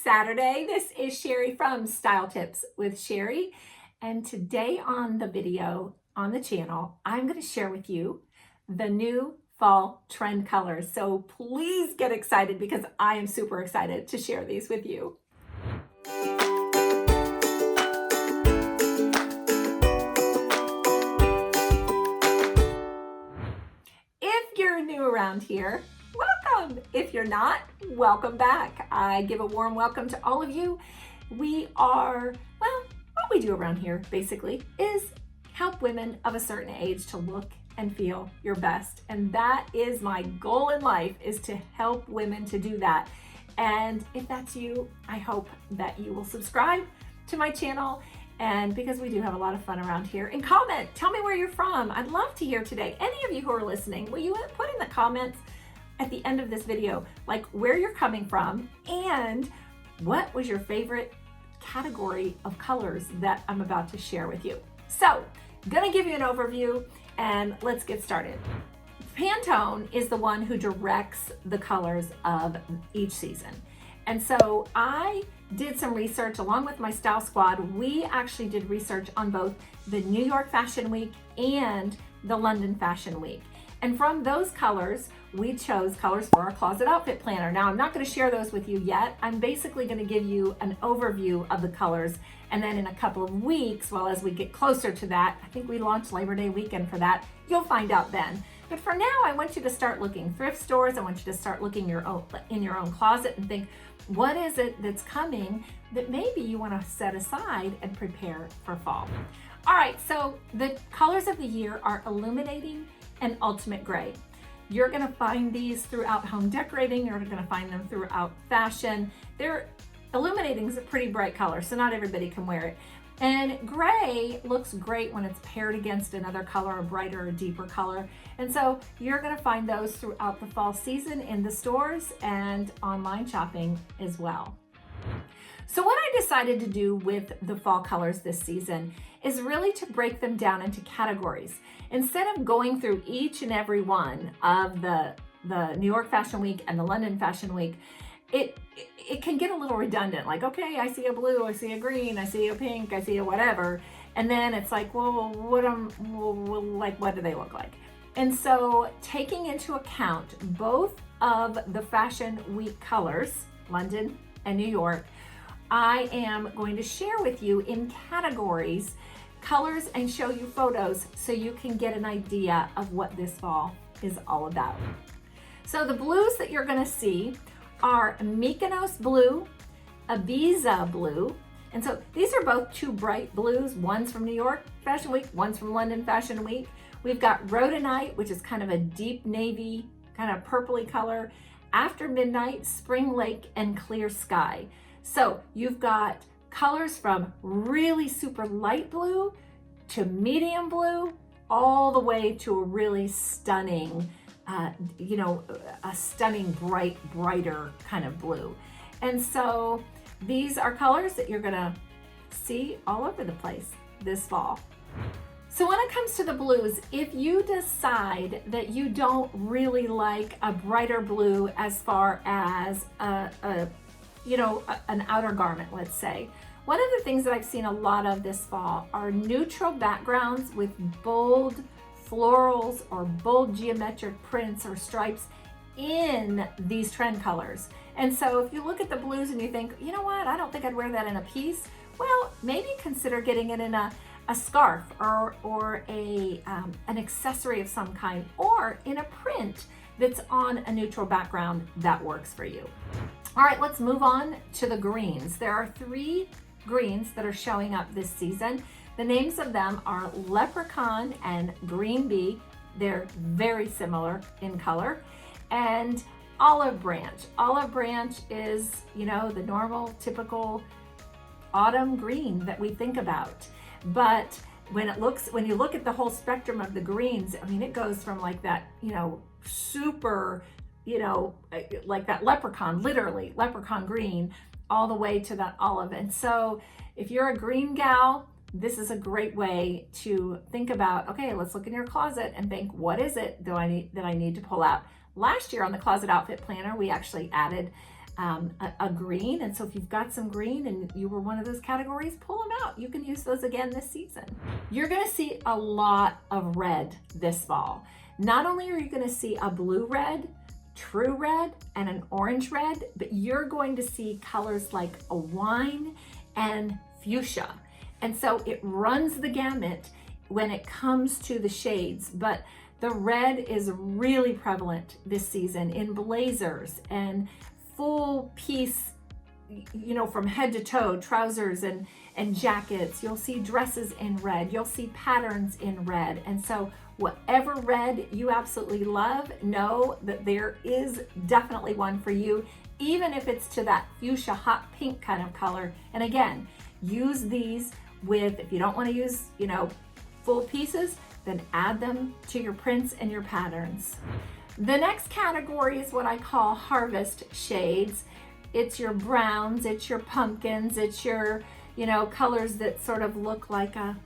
Saturday. This is Sherry from Style Tips with Sherry. And today on the video on the channel, I'm going to share with you the new fall trend colors. So please get excited because I am super excited to share these with you. If you're new around here, welcome. If you're not, welcome back. I give a warm welcome to all of you. We are, well, what we do around here basically is help women of a certain age to look and feel your best. And that is my goal in life, is to help women to do that. And if that's you, I hope that you will subscribe to my channel, and because we do have a lot of fun around here. And comment, tell me where you're from. I'd love to hear today. Any of you who are listening, will you put in the comments at the end of this video, like where you're coming from and what was your favorite category of colors that I'm about to share with you. So, gonna give you an overview and let's get started. Pantone is the one who directs the colors of each season. And so I did some research along with my style squad. We actually did research on both the New York Fashion Week and the London Fashion Week. And from those colors, we chose colors for our closet outfit planner. Now, I'm not going to share those with you yet. I'm basically going to give you an overview of the colors. And then in a couple of weeks, well, as we get closer to that, I think we launched Labor Day weekend for that, you'll find out then. But for now, I want you to start looking thrift stores. I want you to start looking in your own closet and think, what is it that's coming that maybe you want to set aside and prepare for fall? All right, so the colors of the year are illuminating and ultimate gray. You're going to find these throughout home decorating. You're going to find them throughout fashion. Illuminating is a pretty bright color, so not everybody can wear it. And gray looks great when it's paired against another color, a brighter or deeper color. And so you're going to find those throughout the fall season in the stores and online shopping as well. So what I decided to do with the fall colors this season is really to break them down into categories. Instead of going through each and every one of the New York Fashion Week and the London Fashion Week, it can get a little redundant. Like, okay, I see a blue, I see a green, I see a pink, I see a whatever. And then it's like, well, what do they look like? And so taking into account both of the Fashion Week colors, London and New York, I am going to share with you in categories colors and show you photos so you can get an idea of what this fall is all about. So the blues that you're going to see are Mykonos blue, Ibiza blue, and so these are both two bright blues. One's from New York Fashion Week, one's from London Fashion Week. We've got Rhodonite, which is kind of a deep navy, kind of purpley color. After Midnight, Spring Lake, and Clear Sky. So you've got colors from really super light blue to medium blue, all the way to a really stunning, a stunning brighter kind of blue. And so these are colors that you're gonna see all over the place this fall. So when it comes to the blues, if you decide that you don't really like a brighter blue as far as an outer garment, let's say, one of the things that I've seen a lot of this fall are neutral backgrounds with bold florals or bold geometric prints or stripes in these trend colors. And so if you look at the blues and you think, you know what, I don't think I'd wear that in a piece, well, maybe consider getting it in a scarf or an accessory of some kind, or in a print that's on a neutral background that works for you. All right, let's move on to the greens. There are 3 greens that are showing up this season. The names of them are Leprechaun and Green Bee. They're very similar in color. And Olive Branch. Olive Branch is, the normal, typical autumn green that we think about. But when you look at the whole spectrum of the greens, I mean, it goes from like that, super, like that leprechaun, literally leprechaun green, all the way to that olive. And so if you're a green gal, this is a great way to think about, okay, let's look in your closet and think, what is it that I need to pull out? Last year on the Closet Outfit Planner, we actually added a green. And so if you've got some green and you were one of those categories, pull them out. You can use those again this season. You're gonna see a lot of red this fall. Not only are you gonna see a blue red, true red, and an orange red, but you're going to see colors like a wine and fuchsia. And so it runs the gamut when it comes to the shades, but the red is really prevalent this season in blazers and full piece, you know, from head to toe, trousers and jackets. You'll see dresses in red. You'll see patterns in red. And so whatever red you absolutely love, know that there is definitely one for you, even if it's to that fuchsia hot pink kind of color. And again, use these with, if you don't want to use, you know, full pieces, then add them to your prints and your patterns. The next category is what I call harvest shades. It's your browns, it's your pumpkins, it's your, you know, colors that sort of look like a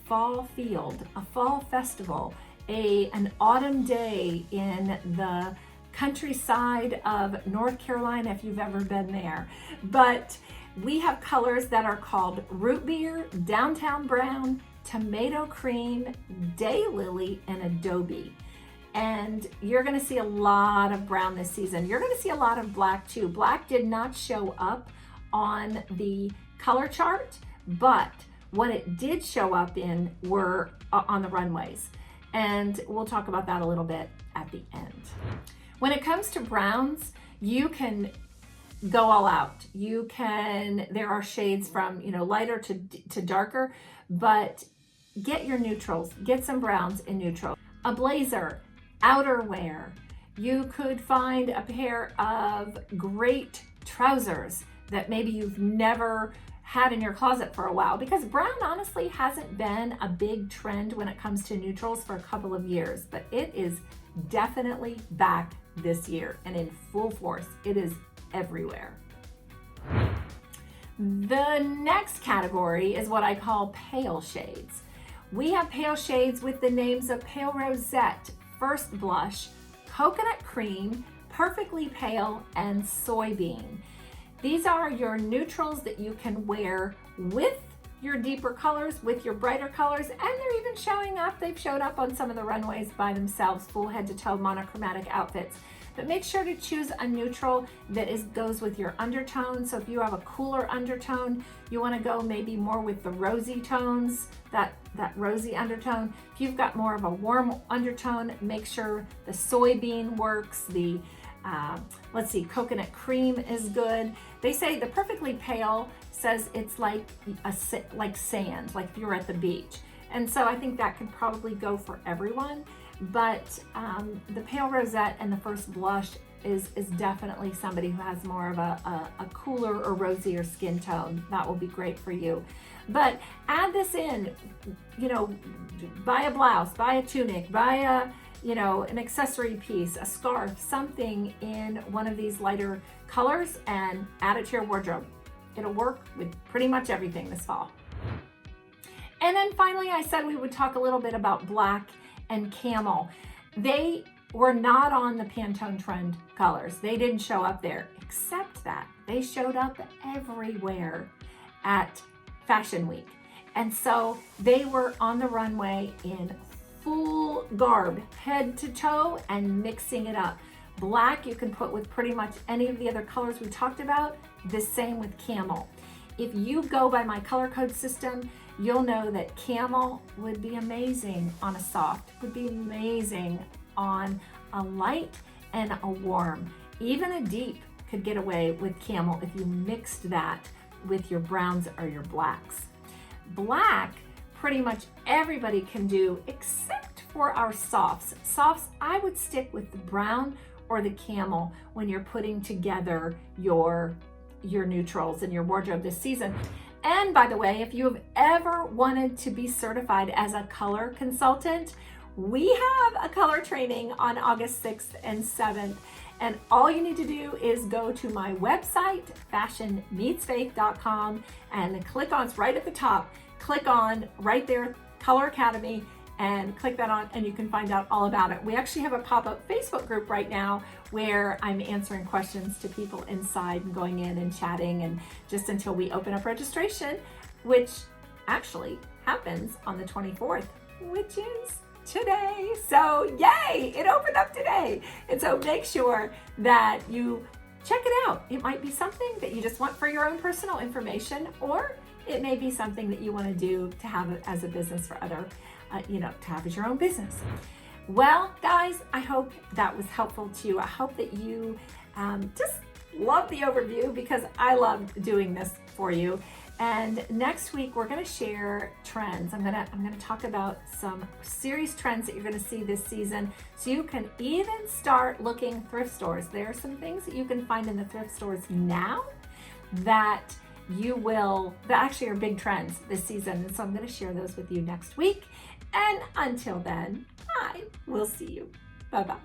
fall field, a fall festival, an autumn day in the countryside of North Carolina, if you've ever been there. But we have colors that are called root beer, downtown brown, tomato cream, daylily, and adobe. And you're gonna see a lot of brown this season. You're gonna see a lot of black too. Black did not show up on the color chart, but what it did show up in were on the runways. And we'll talk about that a little bit at the end. When it comes to browns, you can go all out. There are shades from, you know, lighter to darker, but get your neutrals, get some browns in neutral. A blazer, outerwear. You could find a pair of great trousers that maybe you've never had in your closet for a while, because brown honestly hasn't been a big trend when it comes to neutrals for a couple of years, but it is definitely back this year and in full force. It is everywhere. The next category is what I call pale shades. We have pale shades with the names of Pale Rosette, First Blush, Coconut Cream, Perfectly Pale, and Soybean. These are your neutrals that you can wear with your deeper colors, with your brighter colors, and they're even showing up. They've showed up on some of the runways by themselves, full head to toe monochromatic outfits. But make sure to choose a neutral that goes with your undertone. So if you have a cooler undertone, you want to go maybe more with the rosy tones, that rosy undertone. If you've got more of a warm undertone, make sure the soybean works. The let's see, coconut cream is good. They say the Perfectly Pale says it's like sand, like if you were at the beach. And so I think that could probably go for everyone. But the Pale Rosette and the First Blush is definitely somebody who has more of a cooler or rosier skin tone. That will be great for you. But add this in, you know, buy a blouse, buy a tunic, buy a, you know, an accessory piece, a scarf, something in one of these lighter colors, and add it to your wardrobe. It'll work with pretty much everything this fall. And then finally, I said we would talk a little bit about black and camel. They were not on the Pantone trend colors. They didn't show up there, except that they showed up everywhere at Fashion Week. And so they were on the runway in full garb, head to toe, and mixing it up. Black you can put with pretty much any of the other colors we talked about, the same with camel. If you go by my color code system, you'll know that camel would be amazing on a soft, would be amazing on a light and a warm. Even a deep could get away with camel if you mixed that with your browns or your blacks. Black, pretty much everybody can do except for our softs. Softs, I would stick with the brown or the camel when you're putting together your neutrals in your wardrobe this season. And by the way, if you have ever wanted to be certified as a color consultant, we have a color training on August 6th and 7th. And all you need to do is go to my website, fashionmeetsfaith.com, and click on, it's right at the top, click on right there, Color Academy, and click that on and you can find out all about it. We actually have a pop-up Facebook group right now where I'm answering questions to people inside and going in and chatting, and just until we open up registration, which actually happens on the 24th, which is today. So yay, it opened up today. And so make sure that you check it out. It might be something that you just want for your own personal information, or it may be something that you want to do to have it as a business for other, to have as your own business. Well, guys, I hope that was helpful to you. I hope that you just love the overview, because I love doing this for you. And next week we're going to share trends. I'm going to talk about some serious trends that you're going to see this season, so you can even start looking thrift stores. There are some things that you can find in the thrift stores now that actually are big trends this season. And so I'm going to share those with you next week. And until then, I will see you. Bye-bye.